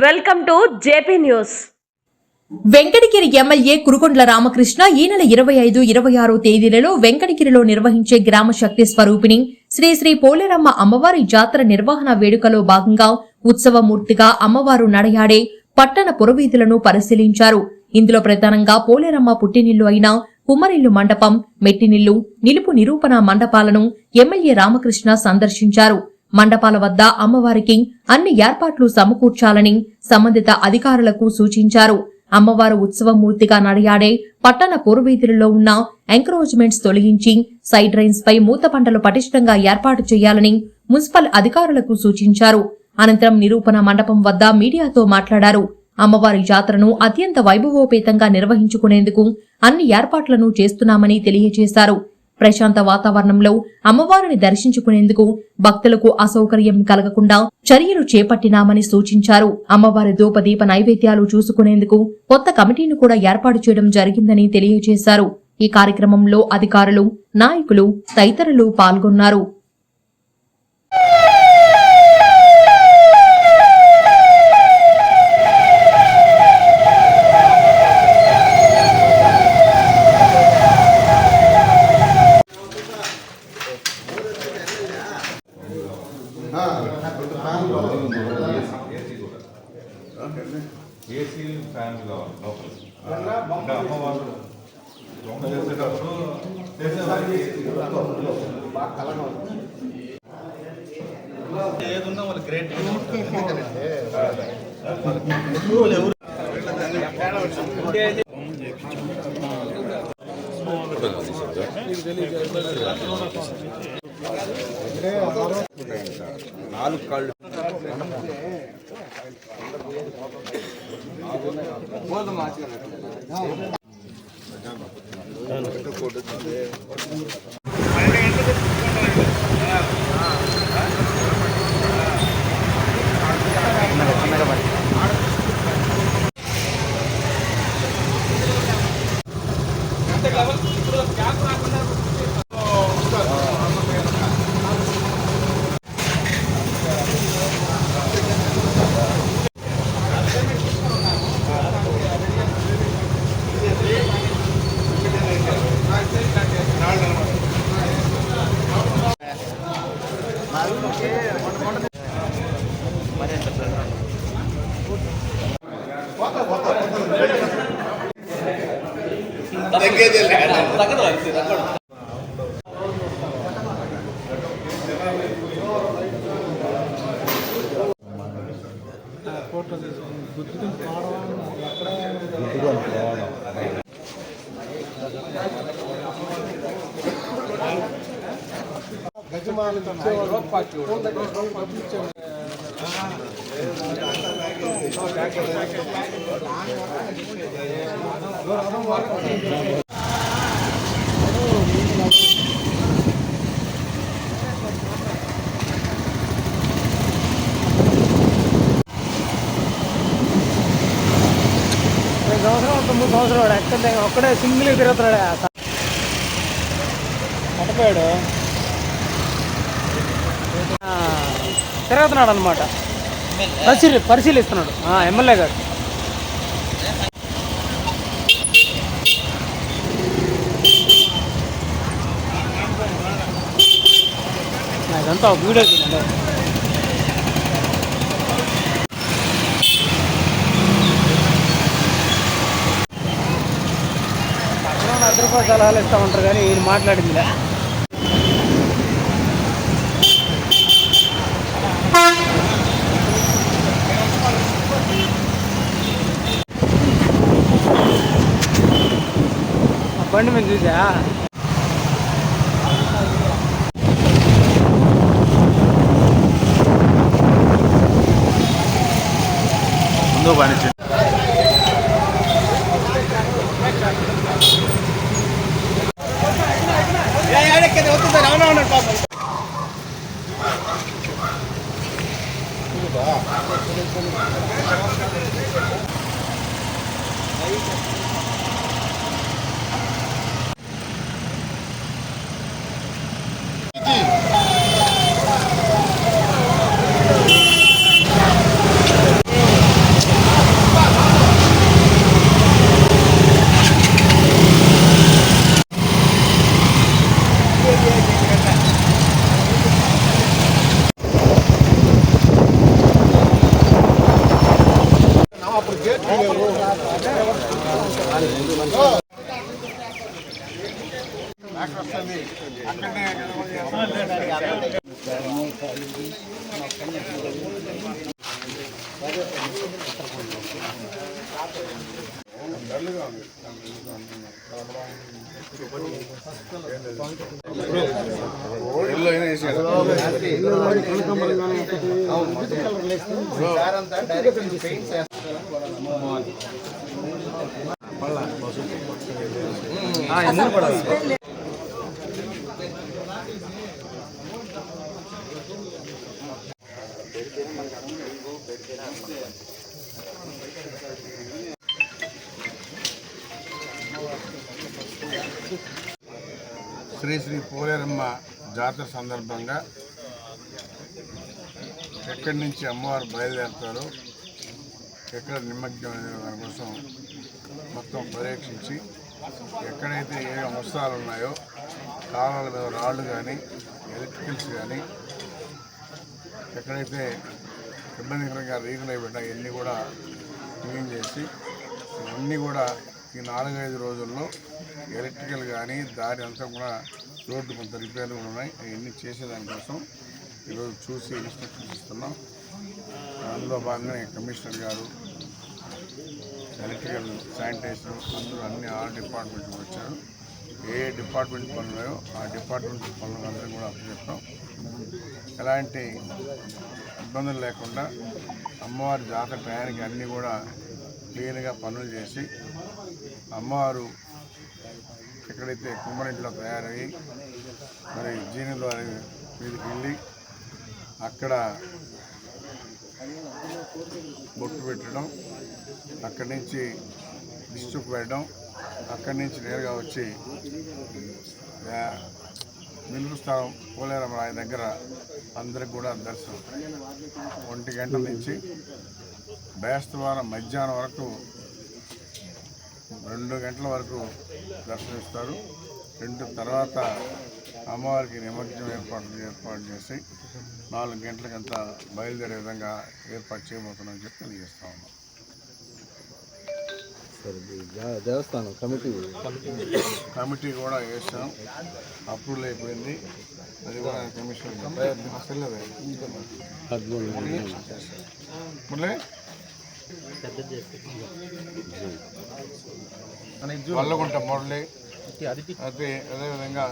Welcome to JP news. Venkatagiri MLA Kurugondla Ramakrishna ఈ నెల 25, 26 తేదీలలో వెంకటగిరిలో నిర్వహించే గ్రామ శక్తి స్వరూపిణి శ్రీ శ్రీ పోలేరమ్మ అమ్మవారి జాతర నిర్వహణ వేడుకలో భాగంగా ఉత్సవమూర్తిగా అమ్మవారు నడయాడే పట్టణ పురవీధులను పరిశీలించారు. ఇందులో ప్రధానంగా పోలేరమ్మ పుట్టినిల్లు అయిన కుమ్మరిల్లు మండపం, మెట్టినిల్లు, నిలుపు నిరూపణ మండపాలను ఎమ్మెల్యే రామకృష్ణ సందర్శించారు. మండపాల వద్ద అమ్మవారికి అన్ని ఏర్పాట్లు సమకూర్చాలని సంబంధిత అధికారులకు సూచించారు. అమ్మవారు ఉత్సవమూర్తిగా నడయాడే పట్టణ పూర్వీధులలో ఉన్న ఎంక్రోచ్మెంట్స్ తొలగించి సైడ్ రైన్స్ పై మూత పంటలు పటిష్టంగా ఏర్పాటు చేయాలని మున్సిపల్ అధికారులకు సూచించారు. అనంతరం నిరూపణ మండపం వద్ద మీడియాతో మాట్లాడారు. అమ్మవారి జాతరను అత్యంత వైభవోపేతంగా నిర్వహించుకునేందుకు అన్ని ఏర్పాట్లను చేస్తున్నామని తెలియజేశారు. ప్రశాంత వాతావరణంలో అమ్మవారిని దర్శించుకునేందుకు భక్తులకు అసౌకర్యం కలగకుండా చర్యలు చేపట్టినామని సూచించారు. అమ్మవారి ధూపదీప నైవేద్యాలు చూసుకునేందుకు కొత్త కమిటీని కూడా ఏర్పాటు చేయడం జరిగిందని తెలియజేశారు. ఈ కార్యక్రమంలో అధికారులు, నాయకులు తదితరులు పాల్గొన్నారు. ఏసీ ఫ్యాన్స్ కావాలి లోపల అమ్మవారు చేసేటప్పుడు ఏదున్నా వాళ్ళు గ్రేట్ నాలుగు కాళ్ళు సంవత్సరాలు ఎక్కడ ఒక్కడే సింగిల్ తిరుగుతున్నాడు అటపోయాడు తిరుగుతున్నాడు అనమాట. పరిశీలిస్తున్నాడు ఎమ్మెల్యే గారు. ఇదంతా ఒక వీడియో చూడండి. రూపాయలు సలహాలు ఇస్తా ఉంటారు కానీ ఈయన మాట్లాడిందిలే. బండి మీద చూసా ముందు పని శ్రీ శ్రీ పోలేరమ్మ జాతర సందర్భంగా ఎక్కడి నుంచి అమ్మవారు బయలుదేరుతారో ఎక్కడ నిమగ్నమైన దానికోసం మొత్తం పర్యవేక్షించి ఎక్కడైతే ఏ అవసరాలు ఉన్నాయో కాలాల మీద రాళ్ళు కానీ ఎలక్ట్రికల్స్ కానీ ఎక్కడైతే ఇబ్బందికరంగా రీజన్ అయిపోయినాయి ఇవన్నీ కూడా క్లీన్ చేసి ఇవన్నీ కూడా ఈ 4-5 రోజుల్లో ఎలక్ట్రికల్ కానీ దారి అంతా కూడా రోడ్డు కొంత రిపేర్లు కూడా ఉన్నాయి అవన్నీ చేసేదానికోసం ఈరోజు చూసి ఇన్స్ట్రక్షన్స్ ఇస్తున్నాం. అందులో భాగంగా కమిషనర్ గారు ఎలక్ట్రికల్ శానిటైజర్ అందరూ అన్ని ఆల్ డిపార్ట్మెంట్ వచ్చారు. ఏ డిపార్ట్మెంట్ పనులు ఉన్నాయో ఆ డిపార్ట్మెంట్ పనులు అందరూ కూడా అప్పచెప్పాం. ఎలాంటి ఇబ్బందులు లేకుండా అమ్మవారి జాతర టయానికి అన్నీ కూడా క్లీన్గా పనులు చేసి అమ్మవారు ఎక్కడైతే కుమ్మరింట్లో తయారయ్యి మరి జీర్ణద్వారి మీదకి వెళ్ళి అక్కడ బొట్టు పెట్టడం, అక్కడి నుంచి డిస్ట్రిక్ట్ పెట్టడం, అక్కడి నుంచి నేరుగా వచ్చి మిల్లు స్థలం పోలేరమ్మ రాయి దగ్గర అందరికి కూడా దర్శనం 1 గంటల నుంచి బేస్తవారం మధ్యాహ్నం వరకు 2 గంటల వరకు దర్శనమిస్తారు. 2 తర్వాత అమ్మవారికి నిమజ్జనం ఏర్పాటు చేసి 4 గంటలకంతా బయలుదేరే విధంగా ఏర్పాటు చేయబోతున్నామని చెప్పి తెలియజేస్తా ఉన్నాం. దేవస్థానం కమిటీ కూడా వేసాం, అప్రూవల్ అయిపోయింది. అది కూడా కమిషన్ వల్లగుంట మురళి అదే అదేవిధంగా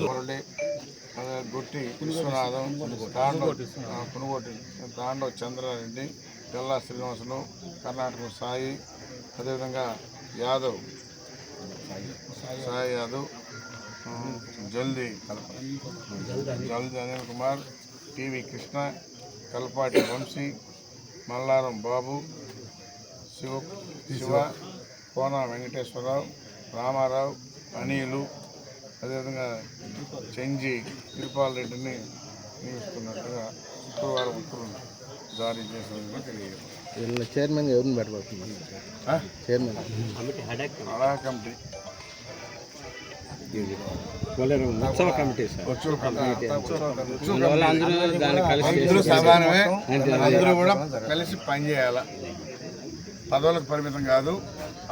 మురళి గుట్టి విశ్వనాథం, పునుగోటి తాండవ చంద్రారెడ్డి, గల్లా శ్రీనివాసులు, కర్ణాటక సాయి, అదేవిధంగా యాదవ్ సాయి యాదవ్, జల్దీ అనిల్ కుమార్, టీవీ కృష్ణ, కల్పాటి వంశీ, మల్లారం బాబు, శివ, కోన వెంకటేశ్వరరావు, రామారావు, అనిలు, అదేవిధంగా చెంజి తిరుపాల్ రెడ్డిని నియమిస్తున్నట్టుగా శుక్రవారం ఉత్తర్వులు జారీ చేసినట్టుగా తెలియదు. చైర్మన్ ఎవరిని పెట్టబడుతుంది? చైర్మన్ అలా కమిటీ ఉత్సవ కమిటీ అందరూ సమానమే, అందరూ కూడా కలిసి పనిచేయాలి. పదవులకు పరిమితం కాదు,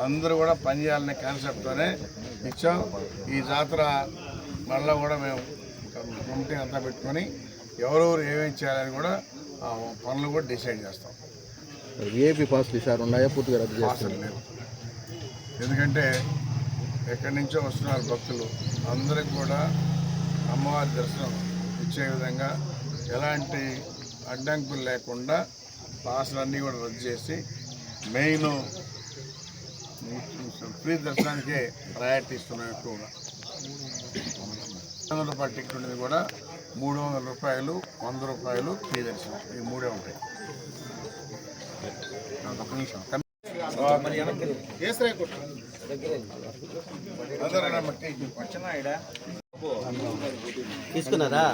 అందరూ కూడా పనిచేయాలనే కాన్సెప్ట్తోనే ఇచ్చాం. ఈ జాతర మళ్ళీ కూడా మేము కమిటీ అంతా పెట్టుకొని ఎవరెవరు ఏమేమి చేయాలని కూడా ఆ పనులు కూడా డిసైడ్ చేస్తాం. విఐపి పాస్లు ఈసారి ఉన్నాయా? పూర్తిగా రద్దు చేస్తారు. లేదు, ఎందుకంటే ఎక్కడి నుంచో వస్తున్నారు భక్తులు, అందరికి కూడా అమ్మవారి దర్శనం ఇచ్చే విధంగా ఎలాంటి అడ్డంకులు లేకుండా పాసులన్నీ కూడా రద్దు చేసి మెయిన్ ఫ్రీ దర్శనానికే ప్రయారిటీ ఇస్తున్నాం. ఎక్కువగా 500 రూపాయల టికెట్ ఉండేది కూడా 300 రూపాయలు, 100 రూపాయలు ఫ్రీ దర్శనం, ఈ 3 ఉంటాయి. తీసుకున్నారా?